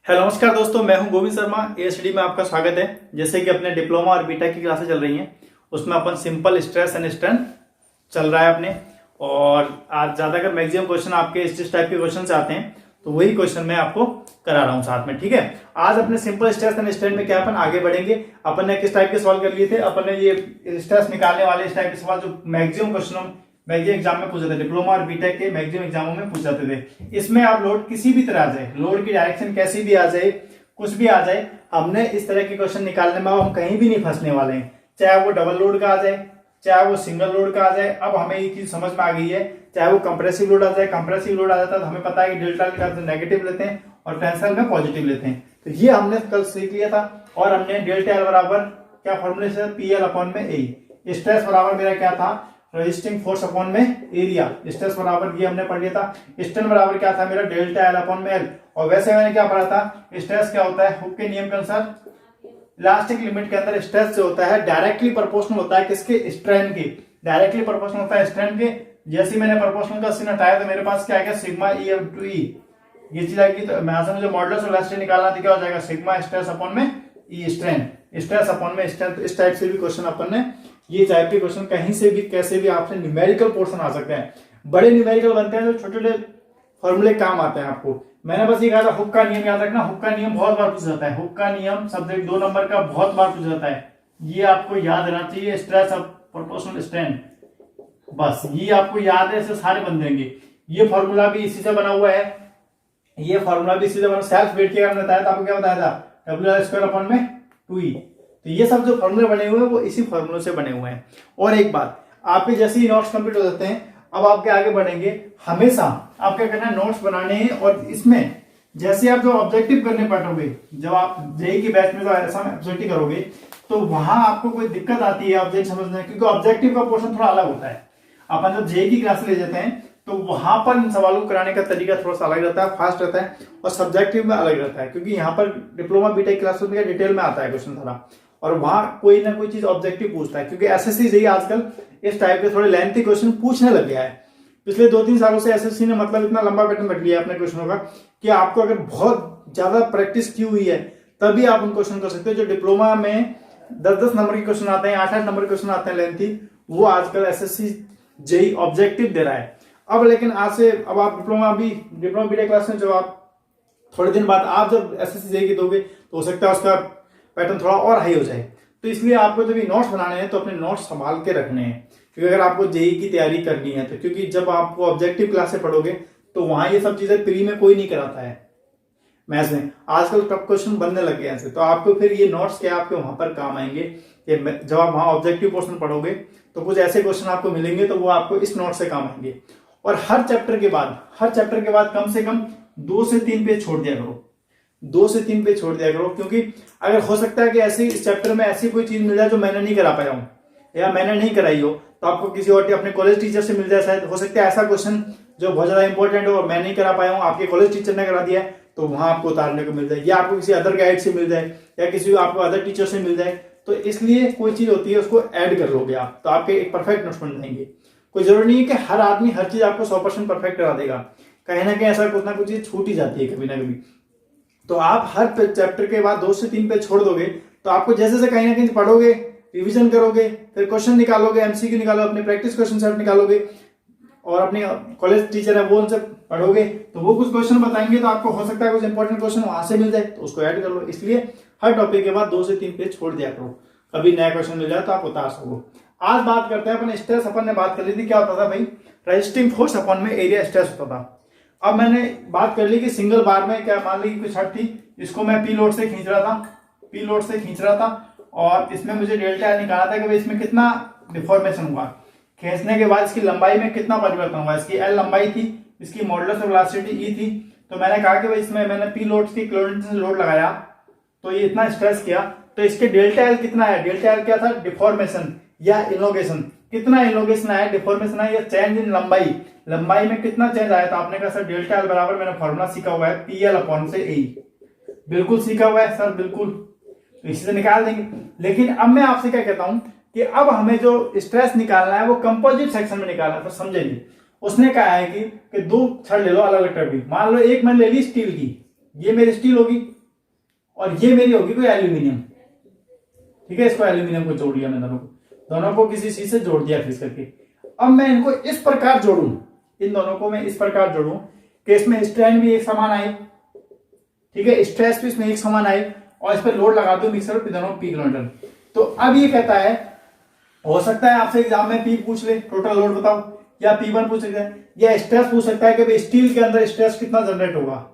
Hello नमस्कार दोस्तों, मैं हूं गोविंद शर्मा। एएसडी में आपका स्वागत है। जैसे कि अपने डिप्लोमा और बीटेक की क्लासेस चल रही हैं, उसमें अपन सिंपल स्ट्रेस एंड स्ट्रेन चल रहा है अपने। और आज ज्यादातर मैक्सिमम क्वेश्चन आपके इस टाइप के क्वेश्चन से आते हैं, तो वही क्वेश्चन मैं आपको करा रहा हूं साथ में। ठीक है, आज अपने सिंपल स्ट्रेस एंड स्ट्रेन में क्या अपन आगे बढ़ेंगे। अपन ने किस टाइप के सवाल कर लिए थे, अपन ने ये स्ट्रेस निकालने वाले इस टाइप के सवाल जो मैक्सिमम क्वेश्चनों मैक्सिमम एग्जाम में पूछे थे, डिप्लोमा और बीटेक के मैक्सिमम एग्जामों में पूछ जाते थे। इसमें आप लोड किसी भी तरह आ जाए, लोड की डायरेक्शन कैसी भी आ जाए, कुछ भी आ जाए, हमने इस तरह के क्वेश्चन निकालने में हम कहीं भी नहीं फंसने वाले हैं। चाहे वो डबल लोड का आ जाए, चाहे वो सिंगल लोड का आ जाए। अब हमें ये चीज समझ में आ गई है, चाहे वो कंप्रेसिव लोड आ जाए, कंप्रेसिव लोड आ जाता है तो हमें पता है कि डेल्टा निकालते नेगेटिव लेते हैं और टेंशन में पॉजिटिव लेते हैं। तो ये हमने कल सीख लिया था। और हमने डेल्टा एल बराबर क्या फॉर्मूले से, पीएल अपॉन में ए। स्ट्रेस बराबर मेरा क्या था, रेजिस्टिंग फोर्स अपॉन में एरिया। स्ट्रेस बराबर ये हमने पढ़ लिया था। स्ट्रेन बराबर क्या था मेरा, डेल्टा एल अपॉन में एल। और वैसे मैंने क्या पढ़ा था, स्ट्रेस क्या होता है, हुक के नियम के अनुसार इलास्टिक लिमिट के अंदर स्ट्रेस जो होता है डायरेक्टली प्रोपोर्शनल होता है किसके, स्ट्रेन के। डायरेक्टली प्रोपोर्शनल होता है स्ट्रेन के। जैसे मैंने प्रोपोर्शनल का सीन हटाया तो मेरे पास क्या आएगा, सिग्मा ई एम टू ई। ये चीज आएगी तो मुझे मॉडुलस ऑफ इलास्टिसिटी निकालना था, क्या हो जाएगा, सिग्मा स्ट्रेस अपॉन में ई स्ट्रेन, स्ट्रेस अपॉन में स्ट्रेन। तो इस टाइप से भी क्वेश्चन अपन ने, ये टाइप के क्वेश्चन कहीं से भी कैसे भी आपसे न्यूमेरिकल पोर्शन आ सकते हैं। बड़े न्यूमेरिकल बनते हैं जो छोटे छोटे फॉर्मूले काम आते हैं आपको। मैंने बस ये कहा था हुक का नियम याद रखना। हुक का नियम बहुत बार पूछा जाता है। हुक का नियम सब्जेक्ट 2 नंबर का बहुत बार पूछा जाता है। ये आपको याद रहना चाहिए, स्ट्रेस ऑफ प्रोपोर्शनल स्ट्रेन। बस ये आपको याद है, ऐसे सारे बन जाएंगे। ये फॉर्मूला भी इसी से बना हुआ है। ये फॉर्मूला भी इसी से बना, सेल्फ वेट के हमने बताया था, आपको क्या बताया था, डब्ल्यू स्क्वायर अपॉन में 2e। तो ये सब जो फॉर्मूले बने हुए हैं वो इसी फॉर्मूले से बने हुए हैं। और एक बात, आपके जैसे ही नोट्स कंप्लीट हो जाते हैं, अब आपके आगे बढ़ेंगे, हमेशा आप क्या करना है, नोट्स बनाने हैं। और इसमें जैसे आप जो ऑब्जेक्टिव करने बैठोगे, जब आप जेई की बैच में जो ऐसा ऑब्जेक्टिव करोगे, तो वहां आपको कोई दिक्कत आती है ऑब्जेक्ट समझने, क्योंकि ऑब्जेक्टिव का पोर्शन थोड़ा अलग होता है। अपन जब जेई की क्लास ले जाते हैं तो वहां पर इन सवालों को कराने का तरीका थोड़ा सा अलग रहता है, फास्ट रहता है, और सब्जेक्टिव में अलग रहता है। क्योंकि यहाँ पर डिप्लोमा बीटेक क्लास में डिटेल में आता है क्वेश्चन थोड़ा, और वहां कोई ना कोई चीज ऑब्जेक्टिव पूछता है। क्योंकि एसएससी जेईई आजकल इस टाइप के थोड़े लेंथी क्वेश्चन पूछने लग गया है। पिछले 2-3 सालों से एसएससी ने मतलब इतना लंबा पैटर्न रख लिया अपने क्वेश्चनों का कि आपको अगर बहुत ज्यादा प्रैक्टिस की हुई है तभी आप उन क्वेश्चन कर सकते हो। जो डिप्लोमा में 10-10 नंबर के क्वेश्चन आते हैं, 8-8 नंबर के क्वेश्चन आते हैं लेंथी, वो आजकल एसएससी जेईई ऑब्जेक्टिव दे रहा है। अब लेकिन आज से अब आप डिप्लोमा बीटेक क्लास में जब आप थोड़े दिन बाद आप जब एसएससी जेईई की दोगे तो हो सकता है उसका पैटर्न थोड़ा और हाई हो जाए। तो इसलिए आपको जब ये नोट्स बनाने हैं तो अपने नोट्स संभाल के रखने हैं, क्योंकि अगर आपको जेईई की तैयारी करनी है तो, क्योंकि जब आपको ऑब्जेक्टिव क्लास से पढ़ोगे तो वहां ये सब चीजें प्री में कोई नहीं कराता है। मैथ्स में आजकल टफ क्वेश्चन बनने लगे हैं ऐसे, तो आपको फिर ये नोट्स क्या आपके वहां पर काम आएंगे कि जब आप वहां ऑब्जेक्टिव पोर्शन पढ़ोगे तो कुछ ऐसे क्वेश्चन आपको मिलेंगे तो वो आपको इस नोट से काम आएंगे। और हर चैप्टर के बाद कम से कम 2 से 3 पेज छोड़ दिया करो, 2 से 3 पेज छोड़ दिया करो। क्योंकि अगर हो सकता है कि ऐसी इस चैप्टर में ऐसी कोई चीज मिल जाए जो मैंने नहीं करा पाया हूं या मैंने नहीं कराई हो, तो आपको किसी और अपने कॉलेज टीचर से मिल जाए। शायद हो सकता है ऐसा क्वेश्चन जो बहुत ज्यादा इंपॉर्टेंट हो और मैं नहीं करा पाया हूं, आपके कॉलेज टीचर ने करा दिया है, तो वहां आपको उतारने को मिल जाए, या आपको किसी अदर गाइड से मिल जाए, या किसी आपको अदर टीचर से मिल जाए। तो इसलिए कोई चीज होती है उसको ऐड कर लोगे आप, तो आपके एक परफेक्ट नोट्स बन जाएंगे। कोई जरूरी नहीं है कि हर आदमी हर चीज आपको 100% परफेक्ट करा देगा, कहीं ना कहीं ऐसा कुछ ना कुछ चीज छूट ही जाती है कभी ना कभी। तो आप हर चैप्टर के बाद 2 से 3 पेज छोड़ दोगे तो आपको जैसे कहीं ना कहीं पढ़ोगे, रिवीजन करोगे, फिर क्वेश्चन निकालोगे, एमसीक्यू निकालो, अपने प्रैक्टिस क्वेश्चन सेट निकालोगे, और अपने कॉलेज टीचर है वो उनसे पढ़ोगे तो वो कुछ क्वेश्चन बताएंगे, तो आपको हो सकता है कुछ इंपॉर्टेंट क्वेश्चन वहां से मिल जाए तो उसको ऐड कर लो। इसलिए हर टॉपिक के बाद 2 से 3 पेज छोड़ दिया करो, कभी नया क्वेश्चन मिल जाए तो आप उतार सको। आज बात करते हैं अपन स्ट्रेस। अपन ने बात कर ली थी, क्या होता था भाई, रेजिस्टिंग फोर्स अपॉन में एरिया स्ट्रेस होता था। अब मैंने बात कर ली कि सिंगल बार में क्या, मान ली कोई छत थी, इसको मैं पी लोड से खींच रहा था, और इसमें मुझे डेल्टा निकाला था कि भाई इसमें कितना डिफॉर्मेशन हुआ, खींचने के बाद इसकी लंबाई में कितना परिवर्तन हुआ। इसकी एल लंबाई थी, इसकी मॉडुलस ऑफ वेलोसिटी ई थी। तो मैंने कहा कि भाई इसमें मैंने पी लोड की किलोन्यूटन लोड लगाया तो ये इतना स्ट्रेस किया, तो इसके डेल्टा एल कितना है, डेल्टा एल क्या था, डिफॉर्मेशन या इलोगेशन, कितना इलोगेशन आया, डिफॉर्मेशन आया, या चेंज इन लंबाई में कितना चेंज आया। तो आपने कहा सर डेल्टा एल बराबर, मैंने फॉर्मूला सीखा हुआ है, पीएल अपॉन से ए। बिल्कुल सीखा हुआ है सर, बिल्कुल, तो इसी से निकाल देंगे। लेकिन अब मैं आपसे क्या कहता हूं कि अब हमें जो स्ट्रेस निकालना है वो कंपोजिट सेक्शन में निकालना है। तो समझेंगे, उसने कहा है कि 2 छड़ ले लो अलग अलग टाइप की। मान लो एक मैंने ले ली स्टील की, ये मेरी स्टील होगी, और ये मेरी होगी कोई एल्यूमिनियम, ठीक है। इसको एल्यूमिनियम को जोड़ दिया मैं, दोनों को किसी चीज से जोड़ दिया फिक्स करके। अब मैं इनको इस प्रकार जोड़ूं, इन दोनों को मैं इस प्रकार जोड़ूं कि इसमें स्ट्रेन भी एक समान आए, ठीक है, स्ट्रेस भी इसमें एक समान आए, और इस पर लोड लगा दो मिक्सर पे, दोनों पी किलोमीटर। तो अब ये कहता है, हो सकता है आपसे एग्जाम में पी पूछ ले, टोटल लोड बताओ, या P1 पूछ सकता है, या स्ट्रेस पूछ सकता है कि स्टील के अंदर स्ट्रेस कितना जनरेट होगा,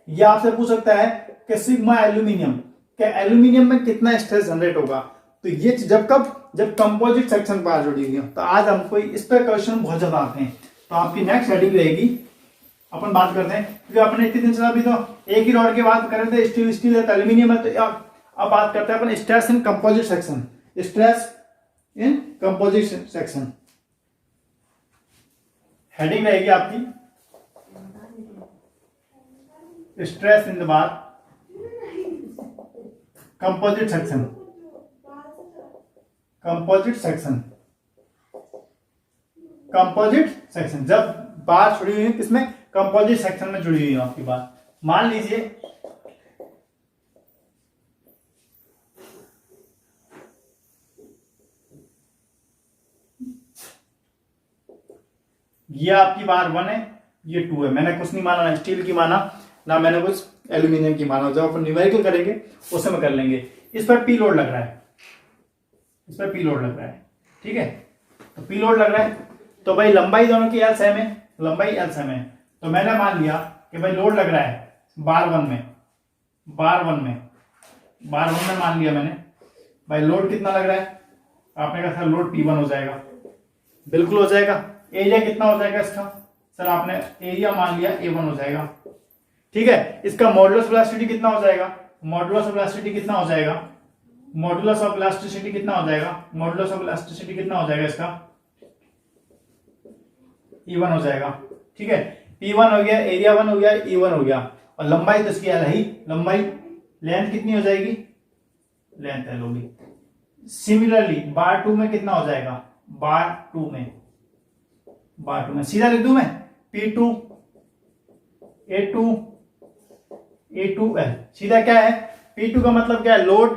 या आपसे पूछ सकता है कि सिग्मा एल्यूमिनियम, कि एल्यूमिनियम में कितना स्ट्रेस जनरेट होगा। तो ये जब कंपोजिट सेक्शन पर जुड़ी हुई है। तो आज हमको इस पर क्वेश्चन बहुत ज्यादा आते हैं। तो आपकी नेक्स्ट हेडिंग रहेगी, अपन बात करते हैं, क्योंकि अपने इतने दिन से अभी तो एक ही रॉड की बात कर रहे थे, स्टील है तो एल्यूमिनियम है। तो अब बात करते हैं अपन stress in composite section, stress in composite section. Heading रहेगी आपकी stress in the bar composite section, composite section, composite section. जब बार जुड़ी हुई है किसमें, कंपोजिट सेक्शन में जुड़ी हुई है आपकी बात। मान लीजिए ये आपकी बार 1 है, ये 2 है। मैंने कुछ नहीं माना, ना स्टील की माना, ना मैंने कुछ एल्यूमिनियम की माना। जब अपन न्यूमेरिकल करेंगे उस समय कर लेंगे। इस पर पी लोड लग रहा है, इस पर पी लोड लग रहा है, ठीक है। तो पी लोड लग रहा है, तो भाई लंबाई दोनों की एल सेम है, लंबाई एल सेम है। तो मैंने मान लिया कि भाई लोड लग रहा है बार 1 में, बार 1 में मान लिया मैंने। भाई लोड कितना लग रहा है, आपने कहा सर लोड P1 हो जाएगा, बिल्कुल हो जाएगा। एरिया कितना हो जाएगा इसका, सर आपने एरिया मान लिया A1 हो जाएगा, ठीक है। इसका मॉडुलस वेलोसिटी कितना हो जाएगा, मॉडुलस ऑफ वेलोसिटी कितना हो जाएगा, मॉडुलस ऑफ इलास्टिसिटी कितना हो जाएगा, मॉडुलस ऑफ इलास्टिसिटी कितना हो जाएगा इसका, E1 हो जाएगा, ठीक है। P1 हो गया, एरिया 1 हो गया, E1 हो गया, और लंबाई तो इसकी एल है ही, लंबाई लेंथ कितनी हो जाएगी, लेंथ एल होगी। सिमिलरली बार 2 में कितना हो जाएगा, बार 2 में सीधा लिख दूं मैं, P2 A2L। सीधा क्या है, P2 का मतलब क्या है, लोड,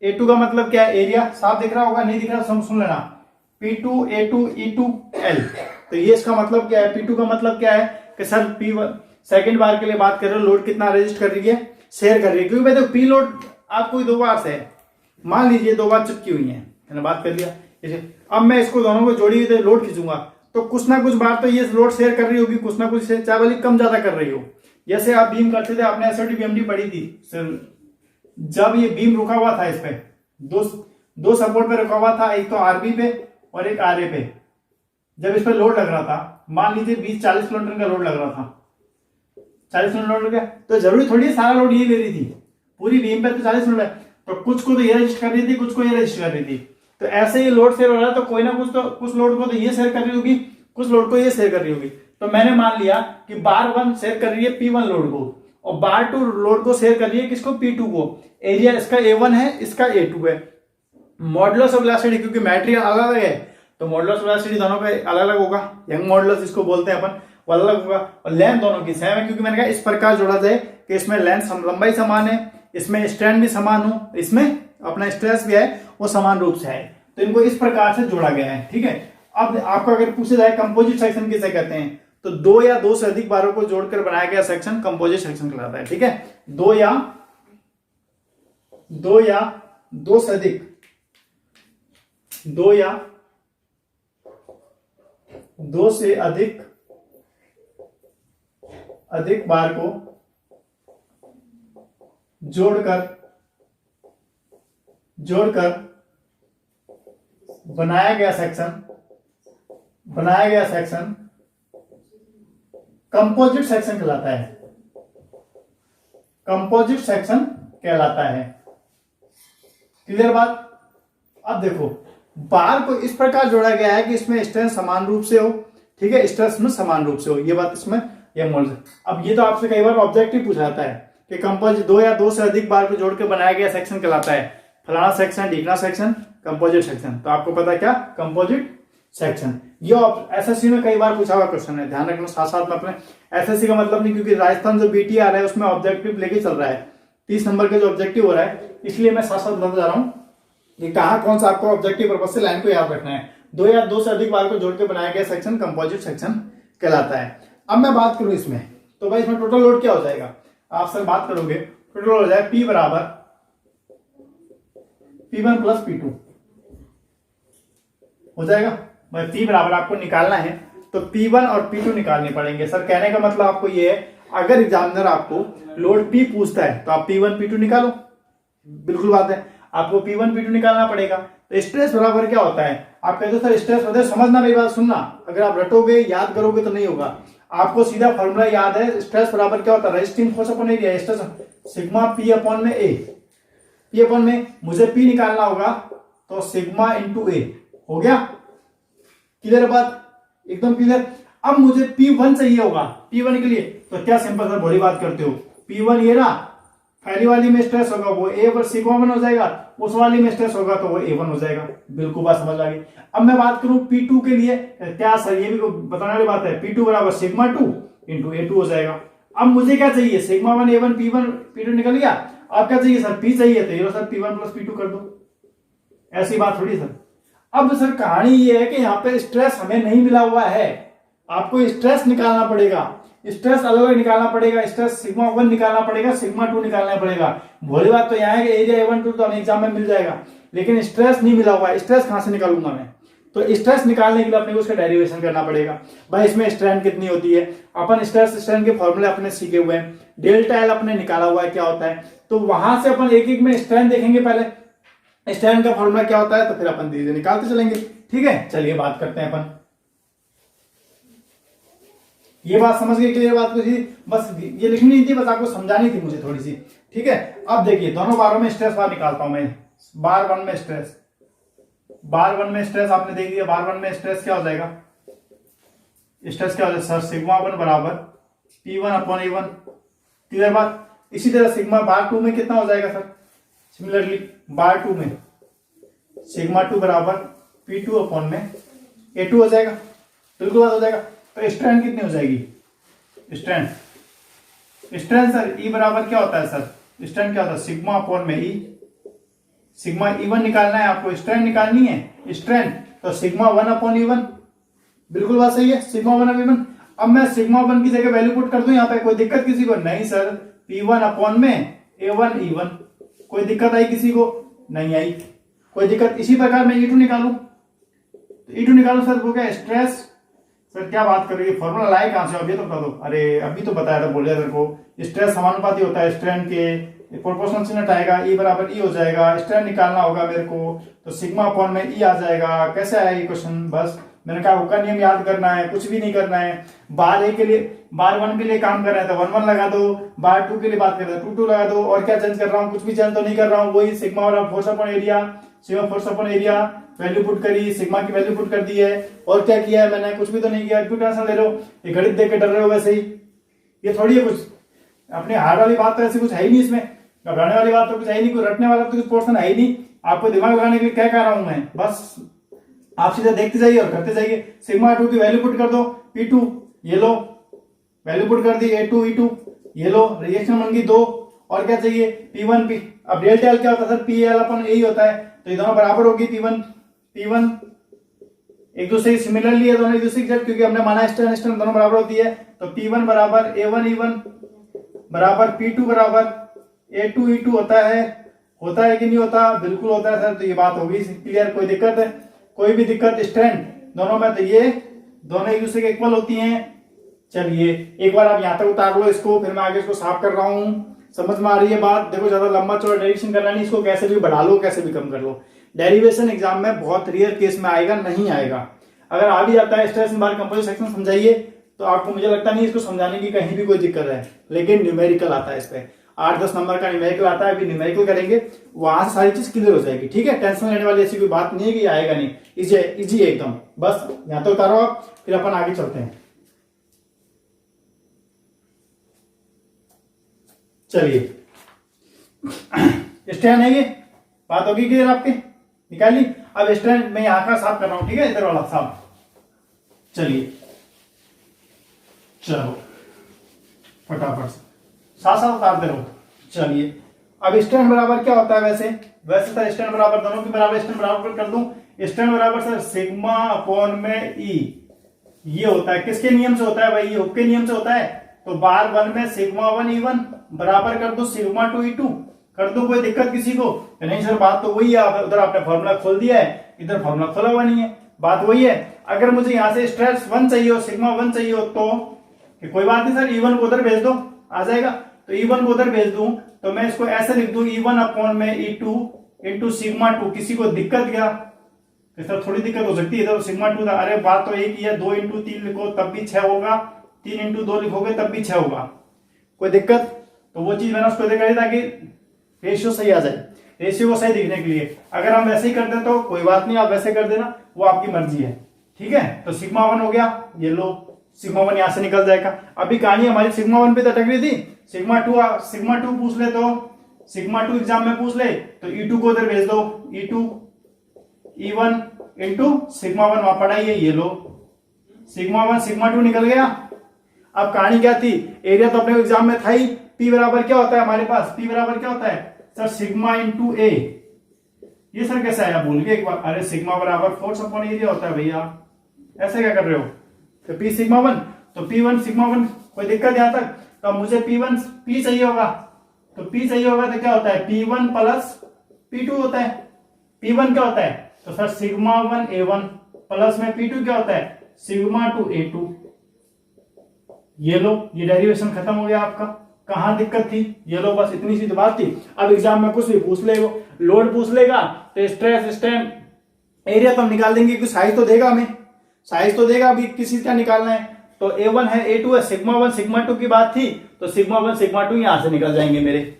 A2 का मतलब क्या है, एरिया। साफ दिख रहा होगा, नहीं दिख रहा सुन लेना, P2 A2 E2L। तो ये इसका मतलब क्या है, P2 का मतलब क्या है कि सर P1 सेकेंड बार के लिए बात कर रहे हो, लोड कितना रेजिस्ट कर रही है, शेयर कर रही है। क्योंकि भाई देखो P लोड आपको 2 बार से है, मान लीजिए 2 बार चिपकी हुई है, मैंने बात कर लिया। अब मैं इसको दोनों को जोड़ी हुई लोड खींचूंगा, तो कुछ ना कुछ बार तो ये लोड शेयर कर रही होगी, कुछ ना कुछ चाहे वाली कम ज्यादा कर रही हो। जैसे आप बीम करते थे, आपने एसओटी बीएमडी पढ़ी थी सर, जब ये बीम रुका हुआ था, इस पे दो सपोर्ट पे रुका हुआ था, एक तो आरबी पे और एक आरए पे। जब इस पे लोड लग रहा था, मान लीजिए 20-40 किलोमीटर का लोड लग रहा था, 40 किलोमीटर लोड लग गया, तो जरूरी थोड़ी सारा लोड ये ले रही थी, पूरी बीम पे तो 40 किलोमीटर, तो कुछ को तो ये रजिस्ट कर रही थी, कुछ को ये रजिस्ट कर रही थी। तो ऐसे ही लोड शेयर हो रहा है, तो कोई ना कुछ लोड को तो ये शेयर कर रही होगी, कुछ लोड को ये शेयर कर रही होगी। तो मैंने मान लिया कि बार 1 शेयर कर रही है P1 लोड को, और बार 2 लोड को शेयर कर रही है किसको, P2 को। एरिया इसका A1 है, इसका A2 है। मॉडुलस ऑफ वेलोसिटी, क्योंकि मटेरियल अलग अलग है, तो मॉडुलस ऑफ वेलोसिटी दोनों का अलग अलग होगा, यंग मॉडुलस इसको बोलते हैं अपन, वो अलग होगा। और लेंथ दोनों की सेम है, क्योंकि मैंने कहा इस प्रकार जोड़ा जाए कि इसमें लेंथ लंबाई समान है, इसमें स्ट्रेन भी समान हो, इसमें अपना स्ट्रेस भी है वो समान रूप से है। तो इनको इस प्रकार से जोड़ा गया है, ठीक है। अब आपको अगर पूछा जाए कंपोजिट सेक्शन किसे कहते हैं, तो 2 या 2 से अधिक बारों को जोड़कर बनाया गया सेक्शन कंपोजिट सेक्शन कहलाता है, ठीक है। 2 या 2 से अधिक, 2 या 2 से अधिक बार को जोड़कर बनाया गया सेक्शन कंपोजिट सेक्शन कहलाता है, कंपोजिट सेक्शन कहलाता है। क्लियर बात। अब देखो बार को इस प्रकार जोड़ा गया है कि इसमें स्ट्रेन समान रूप से हो, ठीक है, स्ट्रेस में समान रूप से हो, ये बात इसमें ये मोल। अब ये तो आपसे कई बार ऑब्जेक्टिव पूछाता है कि कंपोजिट 2 या 2 से अधिक बार को जोड़ के बनाया गया सेक्शन कहलाता है फलाना सेक्शन, ढीकना सेक्शन, कंपोजिट सेक्शन। तो आपको पता क्या, कंपोजिट सेक्शन। ये एसएससी में कई बार पूछा हुआ क्वेश्चन है, ध्यान रखना। साथ साथ में अपने एसएससी का मतलब नहीं, क्योंकि राजस्थान जो बीटी आ रहा है उसमें ऑब्जेक्टिव लेके चल रहा है, 30 नंबर का जो ऑब्जेक्टिव हो रहा है, इसलिए मैं साथ साथ बताता जा रहा हूँ कि कहाँ कौन सा आपको ऑब्जेक्टिव पर्पज से लाइन को याद रखना है। 2 या 2 से अधिक बार को जोड़ के बनाया गया सेक्शन कंपोजिट सेक्शन कहलाता है। अब मैं बात करूं इसमें, तो भाई इसमें टोटल लोड क्या हो जाएगा, आप सर बात करोगे टोटल हो जाएगा P बराबर P1 प्लस P2 हो जाएगा। भाई P बराबर आपको निकालना है तो P1 और P2 निकालने पड़ेंगे। सर कहने का मतलब आपको ये है, अगर एग्जामिनर आपको लोड P पूछता है तो आप P1 P2 निकालो, बिल्कुल बात है, आपको P1 P2 निकालना पड़ेगा। तो स्ट्रेस बराबर क्या होता है, आप कहते हो सर स्ट्रेस होता है, समझना मेरी बात, सुनना, अगर आप रटोगे याद करोगे तो नहीं होगा, आपको सीधा फॉर्मूला याद है। स्ट्रेस बराबर क्या होता है, resisting force upon area, stress sigma P upon में A, P अपॉन में मुझे P निकालना होगा तो सिग्मा इंटू A हो गया। क्लियर बात, एकदम क्लियर। अब मुझे P1 चाहिए होगा, P1 के लिए तो क्या सिंपल सर बड़ी बात करते हो, P1 ये ना, पहली वाली में स्ट्रेस होगा वो A पर सिग्मा 1 हो जाएगा, उस वाली में स्ट्रेस होगा तो वो A1 हो जाएगा। बिल्कुल बात समझ आ गई। अब मैं बात करूं P2 के लिए, क्या सर ये भी बताने वाली बात है, P2 बराबर सिग्मा 2 इंटू A2 हो जाएगा। अब मुझे क्या चाहिए, सिग्मा 1 A1 P1 P2 निकल गया। अब क्या चाहिए सर, P चाहिए, तो ये सर P1 प्लस P2 कर दो, ऐसी बात थोड़ी सर। अब सर कहानी ये है कि यहाँ पे स्ट्रेस हमें नहीं मिला हुआ है, आपको स्ट्रेस निकालना पड़ेगा, स्ट्रेस अलग अलग निकालना पड़ेगा, स्ट्रेस सिग्मा 1 निकालना पड़ेगा, सिग्मा 2 निकालना पड़ेगा। भोली बात तो यहाँ है कि एरिया A1 2 तो हमें एग्जाम में मिल जाएगा, लेकिन स्ट्रेस नहीं मिला हुआ है। स्ट्रेस कहां से निकालूंगा मैं, तो स्ट्रेस निकालने के लिए अपने को उसका डेरिवेशन करना पड़ेगा। भाई इसमें स्ट्रेंथ कितनी होती है, अपन स्ट्रेस स्ट्रेंथ के फॉर्मूले अपने सीखे हुए हैं, डेल्टा एल अपने निकाला हुआ है क्या होता है, तो वहां से अपन एक एक में स्ट्रेंथ देखेंगे, पहले स्ट्रेंथ का फॉर्मूला क्या होता है, तो फिर अपन धीरे धीरे निकालते चलेंगे। ठीक है, चलिए बात करते हैं अपन। ये बात समझ गए, क्लियर बात कुछ, बस ये लिखनी नहीं थी, बस आपको समझानी थी मुझे थोड़ी सी। ठीक है, अब देखिए दोनों बारों में स्ट्रेस बार निकालता हूं मैं। बार 1 में स्ट्रेस, बार 1 में स्ट्रेस आपने देख दिया, बार 1 में स्ट्रेस क्या हो जाएगा, स्ट्रेस क्या हो जाएगा सर, सिग्मा 1 बराबर P1 अपॉन A1। क्लियर बात। इसी तरह सिग्मा बार 2 में कितना हो जाएगा सर, सिमिलरली बार 2 में सिग्मा 2 बराबर P2 अपॉन में A2 हो जाएगा। बिल्कुल बात हो जाएगा। तो स्ट्रेंथ कितनी हो जाएगी, स्ट्रेंथ सर E बराबर क्या होता है सर, स्ट्रेंथ क्या होता है, सिग्मा अपॉन में E, सिग्मा E1 निकालना है आपको, स्ट्रेंथ निकालनी है, स्ट्रेंथ तो सिग्मा 1 अपॉन E1। बिल्कुल बात सही है, सिग्मा 1 अपॉन E1। अब मैं सिग्मा 1 की जगह वैल्यू पुट कर दूं यहाँ पे, कोई दिक्कत किसी को नहीं सर, P1 अपॉन में A1 E1, कोई दिक्कत आई किसी को, नहीं आई कोई दिक्कत। इसी प्रकार मैं E2 निकालू, E2 निकालू सर, वो क्या स्ट्रेस, सर क्या बात कर रही है, फॉर्मूला लाए कहां से, अभी तो बता दो, अरे अभी तो बताया था, बोलिए सर को, स्ट्रेस समानुपाती होता है स्ट्रेंथ के, प्रोपोर्शनल चिन्ह आएगा, E बराबर E हो जाएगा, स्ट्रेंथ निकालना होगा मेरे को, तो सिग्मा अपॉन में E आ जाएगा। कैसे आया ये क्वेश्चन, बस मैंने कहा हुक्का नियम याद करना है, कुछ भी नहीं करना है। बार ए के लिए, बार 1 के लिए काम कर रहे हैं तो 1 1 लगा दो, बार 2 के लिए बात कर रहे हैं 2 2 लगा दो, और क्या चेंज कर रहा हूँ, कुछ भी चेंज तो नहीं कर रहा हूँ, वही सिग्मा और force upon area, sigma force upon area value put करी, सिग्मा की वैल्यू पुट कर दी है, और क्या किया है मैंने, कुछ भी तो नहीं किया। क्यों टेंशन ले रहे हो, ये गणित देख के डर रहे हो, वैसे ही ये थोड़ी है कुछ, अपने हार्ड वाली बात तो ऐसी कुछ है ही नहीं, इसमें घबराने वाली बात तो कुछ है ही नहीं, कोई रटने वाला तो कुछ पोर्शन है ही नहीं, आपको दिमाग लगाने के लिए क्या कह रहा हूं मैं, बस आप सीधा देखते जाइए और करते जाइए। सिग्मा 2 की वैल्यू पुट कर दो, P2 ये लो, वैल्यू पुट कर दी, A2 E2 ये लो, रिएक्शन बन गई 2, और क्या चाहिए P1 P, अब डेल्टा एल क्या होता है सर, PL अपन यही होता है, तो ये दोनों बराबर होगी, P1 एक दूसरे की सिमिलरली है, दोनों एक दूसरे की, क्योंकि हमने माना स्ट्रेंथ दोनों बराबर होती है, तो P1 बराबर A1 E1 बराबर P2 बराबर A2 E2 होता है कि नहीं होता, बिल्कुल होता है सर। तो ये बात होगी क्लियर, कोई दिक्कत है, कोई भी दिक्कत, स्ट्रेंथ दोनों में, तो ये दोनों एक दूसरे के इक्वल होती हैं। चलिए एक बार आप यहां तक उतार लो इसको, फिर मैं आगे इसको साफ कर रहा हूं, समझ में आ रही है बात। देखो ज्यादा लंबा चौड़ा डेरिवेशन करना नहीं, इसको कैसे भी बढ़ा लो कैसे भी कम कर लो, डेरिवेशन एग्जाम में बहुत रेयर केस में आएगा, नहीं आएगा। अगर आ भी जाता है स्ट्रेस बार कंपोजिट सेक्शन समझाइए, तो आपको मुझे लगता नहीं इसको समझाने की कहीं भी कोई दिक्कत है, लेकिन न्यूमेरिकल आता है, इस पे 8-10 नंबर का न्यूमेरिकल आता है, अभी न्यूमेरिकल करेंगे, वहां से सारी चीज क्लियर हो जाएगी। ठीक है, टेंशन लेने वाली ऐसी कोई बात नहीं है कि आएगा नहीं, इजी है एकदम। बस यहां तो उतारो आप, फिर अपन आगे चलते हैं। चलिए स्टैंड है, ये बात होगी क्लियर आपके, निकाली। अब स्टैंड मैं यहां का साफ कर रहा हूं, ठीक है, इधर वाला साफ। चलिए चलो फटाफट साथ साथ उतारते रहो। चलिए अब स्टैंड बराबर क्या होता है वैसे सर स्टैंड बराबर दोनों के बराबर स्टैंड बराबर कर दूं। स्टैंड बराबर सर सिग्मा अपॉन में ई, ये होता है किसके नियम से होता है भाई, ये हुक के नियम से होता है। तो बार 1 में सिग्मा 1 E1 बराबर कर दो सिग्मा 2 E2 कर दो, कोई दिक्कत किसी को? नहीं सर बात तो वही है, उधर आपने फॉर्मूला खोल दिया है, इधर फॉर्मूला खोला हुआ नहीं है, बात वही है। अगर मुझे यहाँ से स्ट्रेस 1 चाहिए हो, सिग्मा 1 चाहिए हो, तो कि कोई बात नहीं सर E1 को उधर भेज दो, आ जाएगा। तो E1 को उधर भेज दूं तो मैं इसको ऐसे लिख दूं E1 अपॉन में E2 इंटू सिग्मा 2। किसी को दिक्कत क्या? सर थोड़ी दिक्कत हो सकती है, इधर सिग्मा 2 था, अरे बात तो एक ही है, 2 इंटू 3 लिखो तब भी 6 होगा, 3 इंटू 2 लिखोगे तब भी 6 होगा, कोई दिक्कत? तो वो चीज मैंने उसको देखा ताकि रेशियो सही आ जाए, रेशियो को सही दिखने के लिए। अगर हम वैसे ही कर दें तो कोई बात नहीं, आप वैसे कर देना, वो आपकी मर्जी है, ठीक है। तो सिग्मा 1 हो गया, ये लो सिग्मा 1 यहां से निकल जाएगा। अभी कहानी हमारी सिग्मा 1 पे तो अटक रही थी, सिग्मा 2 पूछ ले, तो सिग्मा 2 एग्जाम में पूछ ले तो E2 को उधर भेज दो, E2 E1 इंटू सिग्मा 1 वहां पड़ा ही है, ये लो सिग्मा 1 सिग्मा 2 निकल गया। अब कहानी क्या थी, एरिया तो अपने एग्जाम में था ही, P बराबर क्या होता है हमारे पास, P बराबर क्या होता है सर सिग्मा इंटू ए। ये सर कैसे आया भूल गए एक बार, अरे सिग्मा बराबर फोर्स अपॉन एरिया होता है भैया, ऐसे क्या कर रहे हो? तो P सिग्मा 1, तो P1 सिग्मा 1, कोई दिक्कत यहां तक? तो मुझे P1 P चाहिए होगा, तो P चाहिए होगा तो क्या होता है P1 प्लस P2 होता है। P1 क्या होता है तो सर सिग्मा 1 A1 प्लस में P2 क्या होता है सिग्मा 2 A2। ये लो, ये डेरिवेशन खत्म हो गया आपका। कहां दिक्कत थी, ये लो बस इतनी सी तो बात थी। अब एग्जाम में कुछ भी पूछ ले, वो लोड पूछ लेगा तो स्ट्रेस स्ट्रेन एरिया तो हम निकाल देंगे, क्योंकि साइज तो देगा हमें, साइज तो देगा, अभी किसी का निकालना है। तो A1 है A2 है, सिग्मा 1 सिग्मा 2 की बात थी, तो सिग्मा 1 सिग्मा 2 यहां से निकल जाएंगे मेरे।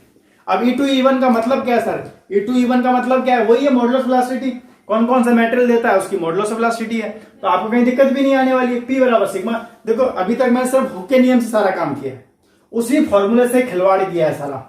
अब E2 E1 का मतलब क्या है सर, E2 E1 का मतलब क्या है, वही है मॉडुलस वेलोसिटी, कौन कौन सा मेटेरियल देता है उसकी मॉडुलस वेलोसिटी है। तो आपको कहीं दिक्कत भी नहीं आने वाली है। P बराबर सिग्मा, देखो अभी तक मैं सिर्फ हुक के नियम से सारा काम किया है, उसी फॉर्मूले से खिलवाड़ किया है सारा,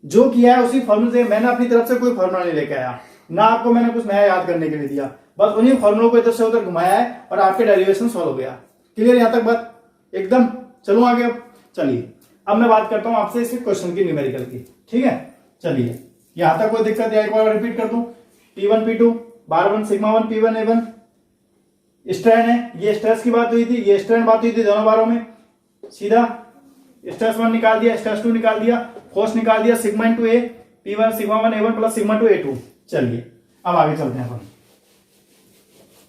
जो किया है उसी फॉर्मूले से। मैंने अपनी तरफ से कोई फॉर्मूला नहीं लेके आया, ना आपको मैंने कुछ नया याद करने के लिए दिया, बस उन्हीं फॉर्मूलों को इधर से उधर घुमाया है और आपके डेरिवेशन सॉल्व हो गया। क्लियर यहां तक बात एकदम? चलो आगे। अब चलिए, अब मैं बात करता हूं आपसे इस क्वेश्चन की न्यूमेरिकल की, ठीक है। चलिए यहां तक कोई दिक्कत है, एक बार रिपीट कर दूं। P1 P2 बार 1 सिग्मा 1 P1 A1 स्ट्रेन है, ये स्ट्रेस की बात हुई थी, ये स्ट्रेन बात हुई थी दोनों बारों में। सीधा स्ट्रेस 1 निकाल दिया, स्ट्रेस 2 निकाल दिया, फोर्स निकाल दिया, सिग्मा इंटू ए, P1 sigma 1 A1 plus sigma 2 A2। चलिए अब आगे चलते हैं अपन।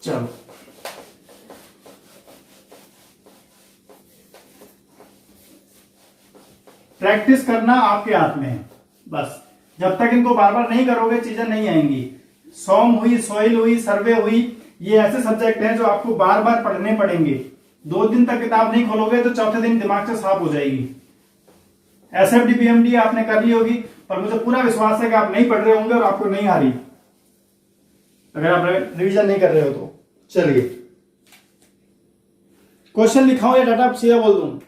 चलो प्रैक्टिस करना आपके हाथ में है, बस जब तक इनको बार बार नहीं करोगे चीजें नहीं आएंगी। सॉम हुई, सोइल हुई, सर्वे हुई, ये ऐसे सब्जेक्ट हैं जो आपको बार बार पढ़ने पड़ेंगे। 2 दिन तक किताब नहीं खोलोगे तो चौथे दिन दिमाग से साफ हो जाएगी। SFD PMD आपने कर ली होगी, पर मुझे पूरा विश्वास है कि आप नहीं पढ़ रहे होंगे और आपको नहीं आ रही, अगर आप रिवीजन नहीं कर रहे हो तो। चलिए क्वेश्चन लिखाओ या डाटा सीधा बोल दूं?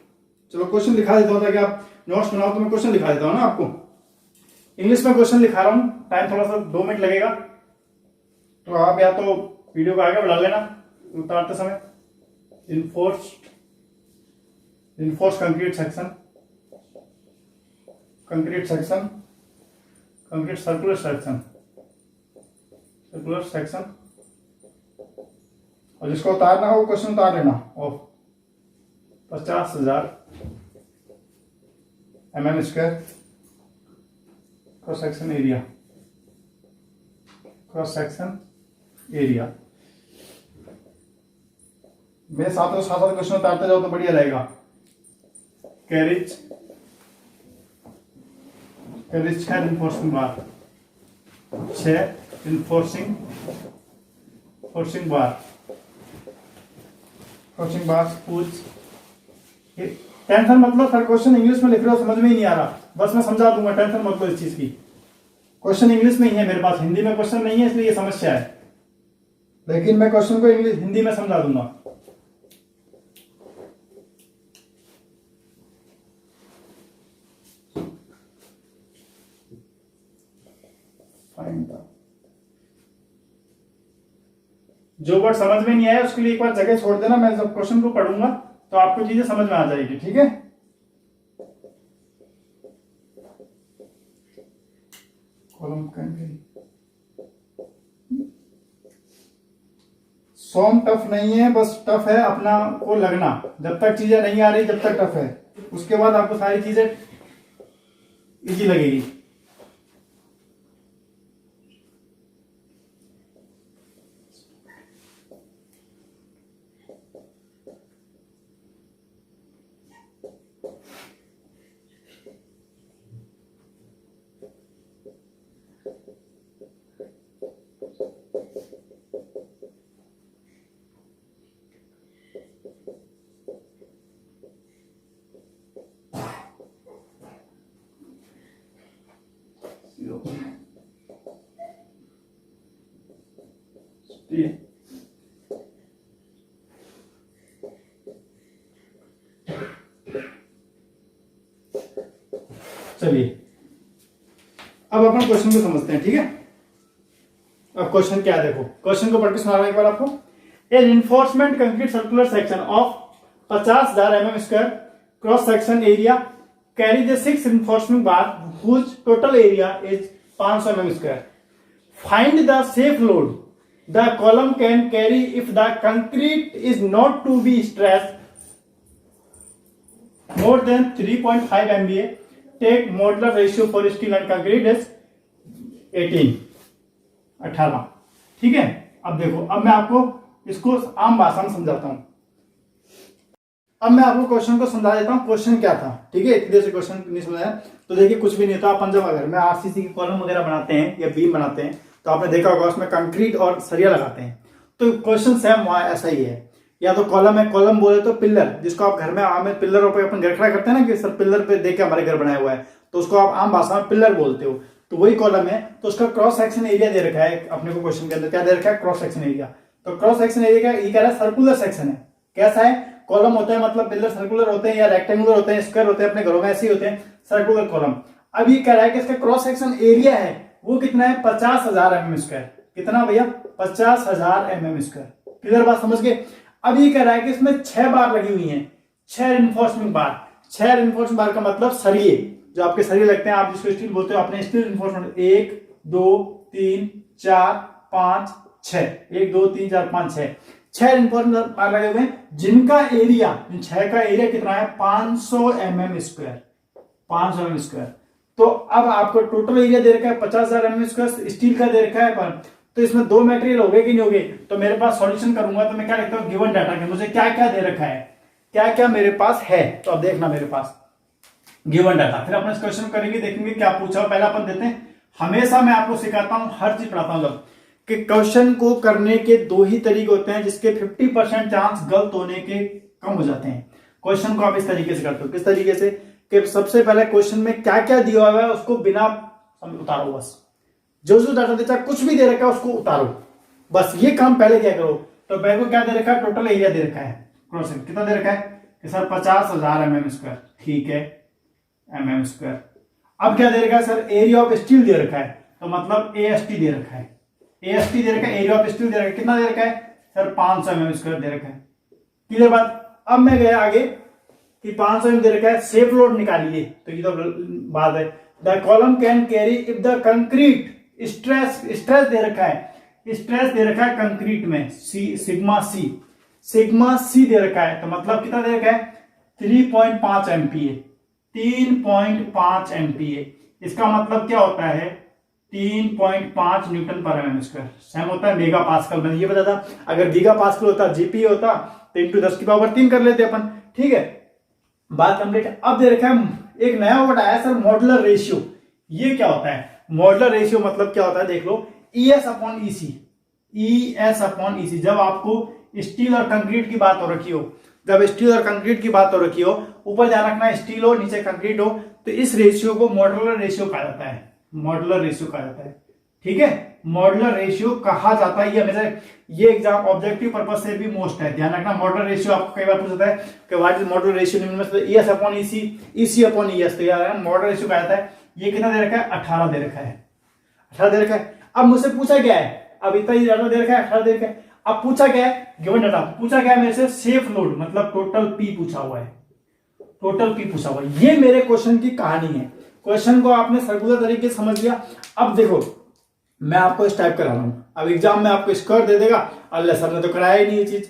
चलो क्वेश्चन लिखा देता हूं ताकि आप नोट्स बनाओ, तो मैं क्वेश्चन लिखा देता हूं ना आपको। इंग्लिश में क्वेश्चन लिखा रहा हूं, टाइम थोड़ा सा 2 मिनट लगेगा, तो आप या तो वीडियो को आगे बढ़ा लेना उतारते समय। Enforce concrete section, concrete section, concrete circular section, circular section, और जिसको उतारना हो क्वेश्चन उतार लेना। और 50,000 mm square cross section area, cross section area. मेरे साथ क्वेश्चन उतारते जाओ तो बढ़िया रहेगा। कैरिज, कैरिज 6 इनफोर्सिंग बार, 6 इनफोर्सिंग फोर्सिंग बार, फोर्सिंग बार पूछ। टेंशन मतलब सर क्वेश्चन इंग्लिश में लिख रहे हो समझ में ही नहीं आ रहा, बस मैं समझा दूंगा, टेंशन मतलब इस चीज की। क्वेश्चन इंग्लिश में ही है मेरे पास, हिंदी में क्वेश्चन नहीं है, इसलिए ये समस्या है, लेकिन मैं क्वेश्चन को इंग्लिश हिंदी में समझा दूंगा। जो वर्ड समझ में नहीं आया उसके लिए एक बार जगह छोड़ देना, मैं जब क्वेश्चन को पढ़ूंगा तो आपको चीजें समझ में आ जाएगी, ठीक है। कॉलम कैन सॉम टफ नहीं है, बस टफ है अपना को लगना। जब तक चीजें नहीं आ रही जब तक टफ है, उसके बाद आपको सारी चीजें इजी लगेगी। चलिए अब अपन क्वेश्चन को समझते हैं, ठीक है। अब क्वेश्चन क्या है देखो, क्वेश्चन को पढ़ के सुना रहा हूं एक बार आपको। A reinforcement concrete circular section of 50,000 mm² cross section area carry the 6 reinforcement bar whose total area is 500 mm². Find the safe load the column can carry if the concrete is not to be stressed more than 3.5 MPa. Take modular ratio for steel and concrete is 18। ठीक है। अब देखो, अब मैं आपको इसको आम भाषा में समझाता हूं। अब मैं आपको क्वेश्चन को समझा देता हूं, क्वेश्चन क्या था, ठीक है। इतनी देर से क्वेश्चन नहीं समझाया तो देखिए कुछ भी नहीं होता। अपन जब अगर में आरसीसी की कॉलम वगैरह बनाते हैं या बीम बनाते हैं तो आपने देखा होगा उसमें कंक्रीट और सरिया लगाते हैं। तो क्वेश्चन सेम वहां ऐसा ही है। या तो कॉलम है, कॉलम बोले तो पिल्लर, जिसको आप घर में आम में पिल्लरों पे अपन घर खड़ा करते हैं ना कि सर पिल्लर पे देख के हमारे घर बनाया हुआ है, तो उसको आप आम भाषा में पिल्लर बोलते हो। तो वही कॉलम है, तो उसका क्रॉस सेक्शन एरिया दे रखा है अपने को क्वेश्चन के अंदर। क्या दे रखा है? Cross section area. तो क्रॉस सेक्शन एरिया का ये कह रहा है सर्कुलर सेक्शन है। कैसा है? कॉलम होता है, मतलब पिल्लर सर्कुलर होते हैं या रेक्टेंगुलर होते हैं, स्क्वायर होते हैं, अपने घरों में ऐसे ही होते हैं सर्कुलर कॉलम। अब ये कह रहा है कि इसका क्रॉस सेक्शन एरिया है वो कितना है? 50,000 mm²। कितना भैया? 50,000 mm²। क्लियर बात समझ गए? अब ये कह रहा है कि इसमें 6 बार लगी हुई हैं, 6 रिइंफोर्समेंट बार। 6 रिइंफोर्समेंट बार का मतलब सरिये, जो आपके सरिये लगते हैं, आप जिसको स्टील बोलते हो, अपने स्टील रिइंफोर्समेंट 1 2 3 4 5 6, 1 2 3 4 5 6, 6 रिइंफोर्समेंट बार लगे हुए हैं, जिनका एरिया, इन 6 का एरिया कितना है? 500 mm²। 500 mm²। तो अब आपको टोटल एरिया दे रखा है 50,000 mm² स्टील का दे रखा है। तो इसमें 2 मटेरियल हो गए कि नहीं हो गए? तो मेरे पास सॉल्यूशन करूंगा तो मैं क्या लिखता हूं? गिवन डाटा के मुझे क्या क्या दे रखा है, क्या क्या मेरे पास है। तो अब देखना मेरे पास गिवन डाटा, फिर अपन इस क्वेश्चन करेंगे, देखेंगे क्या पूछा। पहला अपन देते हैं, हमेशा मैं आपको सिखाता हूं, हर चीज पढ़ाता हूं जब, कि क्वेश्चन को करने के 2 ही तरीके होते हैं जिसके 50% चांस गलत होने के कम हो जाते हैं। क्वेश्चन को आप इस तरीके से करते हो। किस तरीके से? कि सबसे पहले क्वेश्चन में क्या क्या दिया हुआ है उसको बिना उतारो, बस जो डाटा देता है, कुछ भी दे रखा है उसको उतारो, बस ये काम पहले क्या करो। तो पहले को क्या दे रखा है? टोटल एरिया दे रखा है, क्रॉस सेक्शन कितना दे रखा है कि सर 50,000 mm²। ठीक है, mm²। अब क्या दे रखा है? सर एरिया ऑफ स्टील दे रखा है, तो मतलब AST दे रखा है। AST दे रखा है, एरिया ऑफ स्टील दे रखा है, कितना दे रखा है? सर 500 mm² दे रखा है। क्लियर बात? अब मैं गया आगे कि 500 mm दे रखा है, सेफ लोड निकालिए, तो ये तो बात है। The column can carry if the concrete stress दे रखा है, स्ट्रेस दे रखा है कंक्रीट में सिग्मा सी दे रखा है, तो मतलब कितना दे रखा है? 3.5 MPa। 3.5 MPa, इसका मतलब क्या होता है? 3.5 न्यूटन पर mm²। सेम होता है मेगा पास्कल में, ये पता था। अगर गीगा पास्कल होता, जीपी होता तो इंटू 10⁻³ कर लेते अपन। ठीक है, बात कंप्लीट। अब दे रखा है एक नया वर्ड आया सर, मॉडुलर रेशियो। ये क्या होता है? मॉडुलर रेशियो मतलब क्या होता है? देख लो, ES/EC। ES/EC जब आपको स्टील और कंक्रीट की बात हो रखी हो, जब स्टील और कंक्रीट की बात हो रखी हो, ऊपर ध्यान रखना स्टील हो नीचे कंक्रीट हो, तो इस रेशियो को मॉडुलर रेशियो कहा जाता है। मॉडुलर रेशियो कहा जाता है। ठीक है, मॉडुलर रेशियो कहा जाता है। ये हमेशा ये एग्जाम ऑब्जेक्टिव पर्पस से भी मोस्ट है, ध्यान रखना। मॉडुलर रेशियो आपको कई बार पूछता है कि what is modular ratio, ES/EC, EC/ES। तो यार मॉडुलर रेशियो कहा जाता है। ये कितना दे रखा है? 18 दे रखा है। 18 दे रखा है। अब मुझसे पूछा क्या है? अब इतना ही डाटा दे रखा है, 18 दे रखा है। अब पूछा क्या है? गिवन डाटा पूछा क्या है मेरे से? सेफ लोड, मतलब टोटल P पूछा हुआ है। टोटल P पूछा हुआ है। ये मेरे क्वेश्चन की कहानी है। क्वेश्चन को आपने सर्कुलर तरीके से समझ लिया। अब देखो मैं आपको इस टाइप करा रहा हूं, अब एग्जाम में आपको स्क्वायर दे देगा, अल्लाह सर ने तो कराया ही नहीं ये चीज।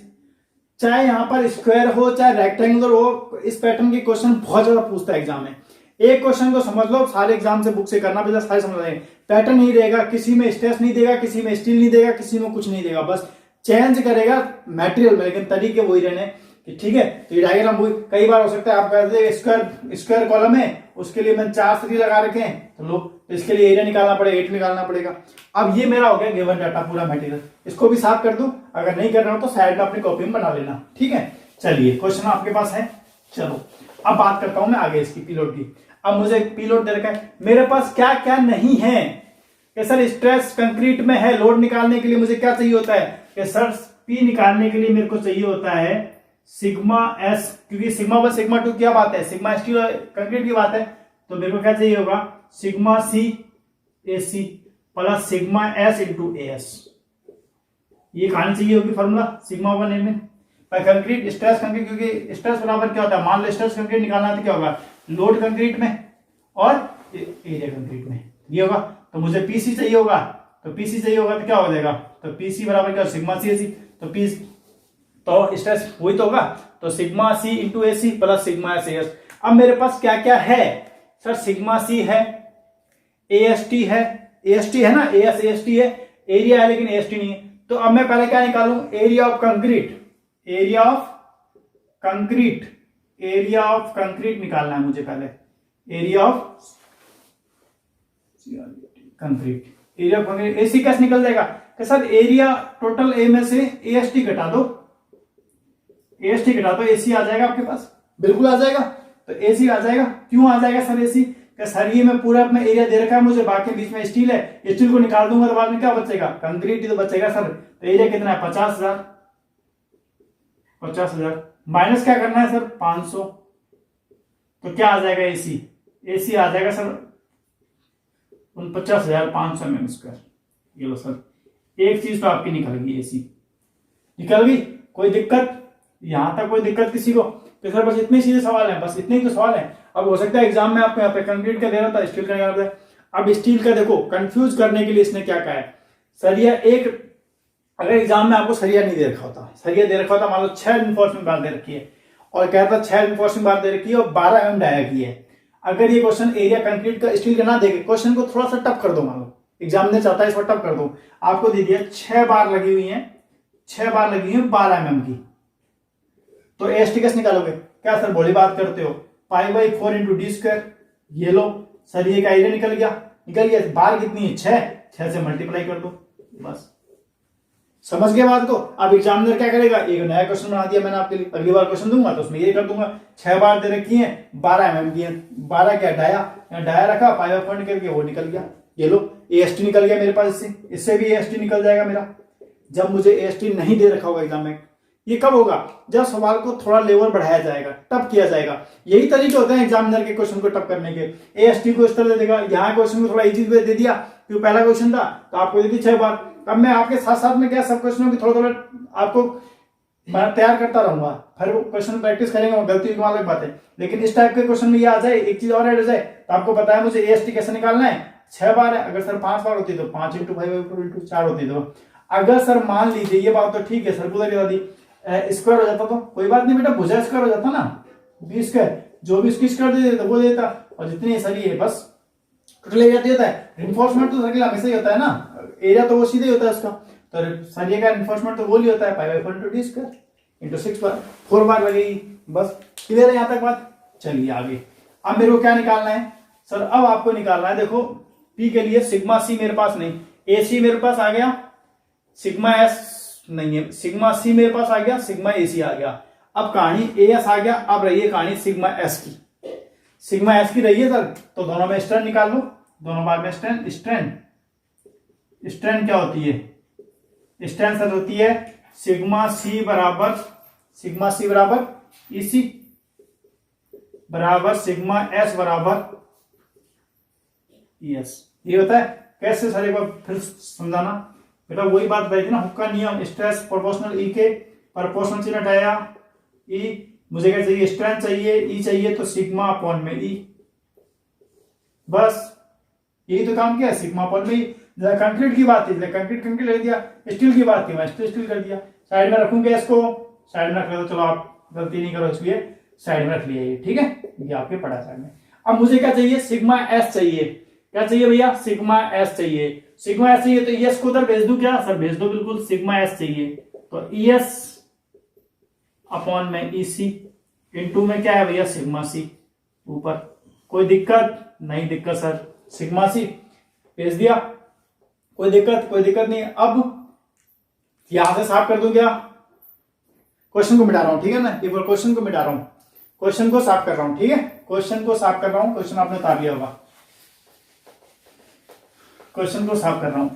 चाहे यहाँ पर स्क्वायर हो चाहे रेक्टेंगुलर हो, इस पैटर्न के क्वेश्चन बहुत ज्यादा पूछता है एग्जाम में। एक क्वेश्चन को समझ लो, सारे एग्जाम से बुक से करना पड़ेगा, सारे समझ लेंगे। पैटर्न नहीं रहेगा, किसी में स्ट्रेस नहीं देगा, किसी में स्टील नहीं देगा, किसी में कुछ नहीं देगा, बस चेंज करेगा मटेरियल में, लेकिन तरीके वही रहने कि ठीक है। तो ये डायग्राम वही, कई बार हो सकता है आप कहते हैं स्क्वायर कॉलम है, उसके लिए मैंने 4 सरी लगा रखे हैं, तो लो तो इसके लिए एरिया निकालना पड़ेगा, 8 निकालना पड़ेगा। अब ये मेरा हो गया गिवन डाटा पूरा मटेरियल, इसको भी साफ कर दूं, अगर नहीं कर रहा हो तो साइड में अपनी कॉपी में बना लेना, ठीक है। चलिए क्वेश्चन आपके पास है, चलो अब बात करता हूं मैं आगे इसकी पीलोड की। अब मुझे पीलोड दे रखा है, मेरे पास क्या क्या नहीं है कि सर स्ट्रेस कंक्रीट में है, लोड निकालने के लिए मुझे क्या चाहिए होता है कि सर पी निकालने के लिए मेरे को चाहिए होता है सिग्मा एस, क्योंकि सिग्मा वन सिग्मा टू क्या बात है, सिग्मा स्टील और कंक्रीट की बात है, तो मेरे को क्या चाहिए होगा sigma C A C plus sigma S into A S, ये कहानी चाहिए होगी फॉर्मूला सिग्मा वन ए में कंक्रीट स्ट्रेस कंक्रीट, क्योंकि स्ट्रेस बराबर क्या होता है, मान लो स्ट्रेस कंक्रीट निकालना है तो क्या होगा लोड कंक्रीट में और एरिया कंक्रीट में, ये होगा। तो मुझे पीसी चाहिए होगा, तो पीसी चाहिए होगा तो क्या हो जाएगा, तो पीसी बराबर क्या सिग्मा सी एसी, तो पी तो स्ट्रेस वही तो होगा, तो sigma C into A C plus sigma S S. अब मेरे पास क्या क्या है सर, सिग्मा सी है, एएसटी है, एएसटी है ना, एएस एएसटी है, एरिया है लेकिन एएसटी नहीं है। तो अब मैं पहले क्या निकालूं, area of concrete, area of concrete, area of concrete निकालना है मुझे पहले, area of concrete, area of concrete. AC कैसे निकल जाएगा कि सर एरिया टोटल ए में से एएसटी घटा दो, एएसटी घटा दो, एसी आ जाएगा आपके पास, बिल्कुल आ जाएगा। तो एसी आ जाएगा, क्यों आ जाएगा सर एसी, सर ये मैं पूरा अपना एरिया दे रखा है मुझे, बाकी बीच में स्टील है, स्टील को निकाल दूंगा तो बाद में क्या बचेगा, कंक्रीट ही तो बचेगा सर। तो एरिया कितना है 50,000, 50,000 माइनस क्या करना है सर 500, तो क्या आ जाएगा एसी, एसी आ जाएगा सर 49,500 mm स्क्वायर। ये लो सर, एक चीज तो आपकी निकल गई, एसी निकल गई, कोई दिक्कत यहां तक, कोई दिक्कत किसी को, तो सर बस इतने सीधे सवाल है, बस इतने ही तो सवाल है। अब हो सकता है एग्जाम में आपको यहाँ पे कंक्रीट का दे रहा था, स्टील का दे रहा था। अब स्टील का देखो कंफ्यूज करने के लिए इसने क्या कहा है, सरिया एक, अगर एग्जाम में आपको सरिया नहीं दे रखा होता, सरिया दे रखा होता, मान लो 6 इन्फोर्समेंट बार दे रखी है और कहता 6 इन्फोर्समेंट बार दे रखी है और 12 mm डाया की है। अगर ये क्वेश्चन एरिया कंक्रीट का स्टील का ना देखे, क्वेश्चन को थोड़ा सा टफ कर दो, मान लो एग्जाम ने चाहता है इसको टफ कर दो, आपको दे दिया 6 बार लगी हुई है, 6 बार लगी हुई है 12 mm की, तो एएसटी कैसे निकालोगे, क्या सर बड़ी बात करते हो, π/4 इंटू डी स्क्वायर, ये लो सर ये का एरिया निकल गया, बार कितनी है 6 से मल्टीप्लाई कर दो, बस समझ गए बात को। अब एग्जामिनर क्या करेगा, एक नया क्वेश्चन बना दिया मैंने आपके लिए, अगली बार क्वेश्चन दूंगा तो उसमें ये कर दूंगा, 6 बार दे रखी है 12 mm की है, 12 क्या डाया रखा, π/4 निकल गया, वो निकल गया, ये लो एएसटी निकल गया मेरे पास, इससे भी एएसटी निकल जाएगा मेरा। जब मुझे एएसटी नहीं दे रखा होगा एग्जाम में, ये कब होगा, जब सवाल को थोड़ा लेवल बढ़ाया जाएगा, टफ किया जाएगा। यही तरीके होते हैं एग्जामिनर के क्वेश्चन को टफ करने के। एएसटी को इस तरह दे देगा, यहाँ क्वेश्चन को थोड़ा इजी दे दिया, क्योंकि पहला क्वेश्चन था तो आपको दे दी 6 बार। अब मैं आपके साथ साथ में क्या सब क्वेश्चनों की थोड़ा थोड़ा आपको तैयार करता रहूंगा, फिर क्वेश्चन प्रैक्टिस करेंगे, गलती की अलग बात है, लेकिन इस टाइप के क्वेश्चन में ये आ जाए, एक चीज और ऐड हो जाए, तो आपको पता है मुझे एएसटी कैसे निकालना है, 6 बार है, अगर सर 5 बार होती तो 5 × 5 × 4 होती, तो अगर सर मान लीजिए ये बात तो ठीक है, सर पूरा गिरा दी, स्क्वायर हो जाता तो कोई बात नहीं बेटा, भुजा स्क्वायर हो जाता ना, बी स्क्वायर जो भी इसकी स्क्वायर दे देता वो देता, और जितनी सरी है बस टोटल एरिया होता है। रिइंफोर्समेंट तो सर्किल हमेशा ही होता है ना, एरिया तो वो सीधे होता है उसका, तो सरिया का रिइंफोर्समेंट तो वो ही होता है, π/4 इंटू डी स्क्वायर इंटू 6 बार, 4 बार लगेगी, बस क्लियर है यहाँ तक बात। चलिए आगे, अब मेरे को क्या निकालना है सर, अब आपको निकालना है, देखो पी के लिए सिग्मा सी मेरे पास नहीं, ए सी मेरे पास आ गया, सिग्मा एस नहीं है, सिग्मा सी मेरे पास आ गया, सिग्मा ए सी आ गया, अब कहानी ए एस आ गया, अब रही है कहानी सिग्मा एस की, सिग्मा एस की रही है सर, तो दोनों में स्ट्रेन निकाल लो, दोनों बार में स्ट्रेन, स्ट्रेन क्या होती है, स्ट्रेन सर होती है सिग्मा सी बराबर इसी बराबर सिग्मा एस बराबर एस, ये होता है। कैसे सर एक बार फिर समझाना बेटा, वही बात बताई थी ना, हुक का नियम, स्ट्रेस प्रोपोर्शनल ई के, प्रोपोर्शनल चिन्ह हटाया, ई मुझे क्या चाहिए, स्ट्रेन चाहिए, ई चाहिए, तो सिग्मा अपॉन में ई, बस यही तो काम किया है सिग्मा अपन में। कंक्रीट की बात थी, कंक्रीट ले दिया, स्टील की बात थी, मैं स्टील कर दिया। साइड में रखूंगा इसको, साइड में रख लो, चलो आप गलती नहीं करो इसलिए साइड में रख लिया ये, ठीक है, ये आपके पढ़ा साइड में। अब मुझे क्या चाहिए, सिग्मा एस चाहिए। क्या चाहिए भैया, सिग्मा एस चाहिए। सिग्मा एस चाहिए तो एस को उधर भेज दूं क्या, सर भेज दो बिल्कुल। सिग्मा एस चाहिए तो एस अपॉन में ईसी इंटू में क्या है भैया, सिग्मा सी ऊपर। कोई दिक्कत नहीं, दिक्कत सर, सिग्मा सी भेज दिया, कोई दिक्कत नहीं। अब यहां से साफ कर दूं क्या, क्वेश्चन को मिटा रहा हूं, ठीक है ना, एक बार क्वेश्चन को मिटा रहा हूं, क्वेश्चन को साफ कर रहा हूं, ठीक है, क्वेश्चन को साफ कर रहा हूं। क्वेश्चन आपने उतार लिया होगा, क्वेश्चन को साफ कर रहा हूं।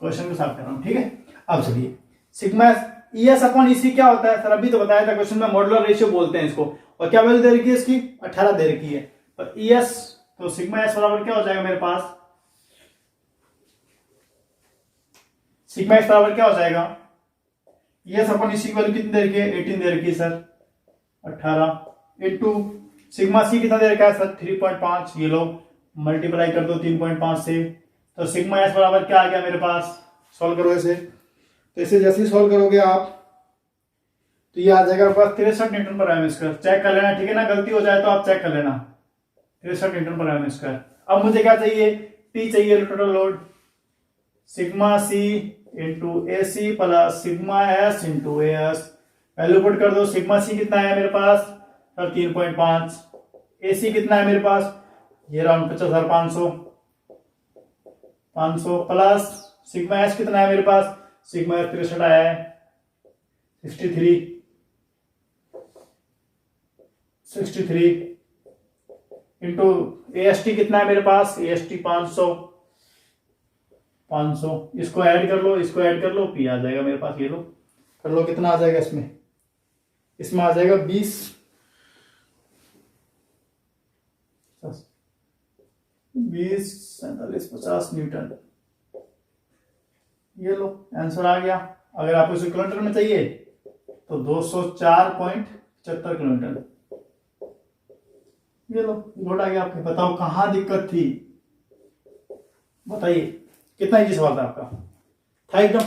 क्वेश्चन को साफ कर रहा हूं, ठीक है। अब चलिए सिग्मा ईएस अपॉन ईसी क्या होता है सर, अभी तो बताया था क्वेश्चन में, मॉडुलर रेशियो बोलते हैं इसको। और क्या वैल्यू दे रखी है इसकी, 18 दे रखी है। तो ईएस तो सिग्मा एस बराबर क्या हो जाएगा मेरे पास, सिग्मा एस बराबर क्या हो जाएगा, ईएस अपॉन ईसी की वैल्यू कितनी दे रखी है, 18 दे रखी है सर, 18 इंटू सिग्मा सी कितना दे रखा है सर, 3.5। ये लो मल्टीप्लाई कर दो 3.5 से, तो सिग्मा एस बराबर क्या आ गया मेरे पास, सॉल्व करो इसे। तो इसे जैसे ही सॉल्व करोगे आप तो ये आ जाएगा आपके पास 63 न्यूटन पर एम स्क्वायर। चेक कर लेना, ठीक है ना, गलती हो जाए तो आप चेक कर लेना, 63 न्यूटन पर एम स्क्वायर। अब मुझे क्या चाहिए, टी चाहिए, total load sigma C into A C plus sigma S into A S. Value put कर दो, सिग्मा सी कितना है मेरे पास सर 3.5, ए सी कितना है मेरे पास, ये राउंड 50,500 प्लस सिग्मा एस कितना है मेरे पास, सिग्मा एस 63 आया है, 63 इंटू ए एस टी कितना है मेरे पास, ए एस टी 500, इसको ऐड कर लो, पी आ जाएगा मेरे पास, ये लो कर लो, कितना आ जाएगा इसमें आ जाएगा 20 50 न्यूटन। ये लो आंसर आ गया। अगर आपको इसे किलोमीटर में चाहिए तो 204.75 किलोमीटर। ये लो लोड आ गया आपके। बताओ कहां दिक्कत थी, बताइए कितना इजी सवाल था आपका, था एकदम,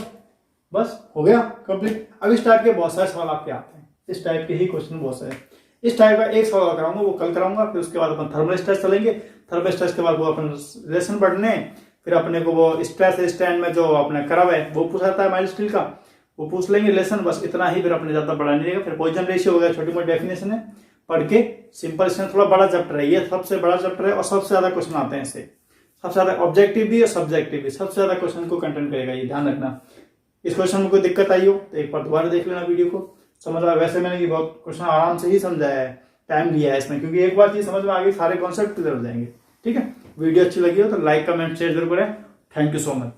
बस हो गया कंप्लीट। अब इस टाइप के बहुत सारे सवाल आपके आते हैं, इस टाइप के ही क्वेश्चन बहुत सारे। इस टाइप का एक सवाल कराऊंगा, वो कल कराऊंगा, फिर उसके बाद अपन थर्मल स्ट्रेस चलेंगे, थर्मल स्ट्रेस के बाद वो अपन रिलेशन पढ़ने, फिर अपने को वो स्ट्रेस स्टैंड में जो अपने करव है वो पूछाता है माइल्ड स्टील का, वो पूछ लेंगे लेसन, बस इतना ही, फिर अपने ज्यादा बड़ा नहीं रहेगा। फिर पॉइजन रेशियो हो गया, छोटी मोटी डेफिनेशन है पढ़ के, सिंपल स्टैंड थोड़ा बड़ा चैप्टर है, ये सबसे बड़ा चैप्टर है और सबसे ज्यादा क्वेश्चन आते हैं इससे, सबसे ज्यादा ऑब्जेक्टिव भी और सब्जेक्टिव भी, सबसे ज्यादा क्वेश्चन को कंटेंट करेगा, ये ध्यान रखना। इस क्वेश्चन में कोई दिक्कत आई हो तो एक बार दोबारा देख लेना वीडियो को, समझ आ। वैसे मैंने ये बहुत क्वेश्चन आराम से ही समझाया है, टाइम लिया है इसमें, क्योंकि एक बार चीज समझ में आ गई सारे कॉन्सेप्ट क्लियर हो जाएंगे, ठीक है। वीडियो अच्छी लगी हो तो लाइक कमेंट शेयर जरूर करें। Thank you so much.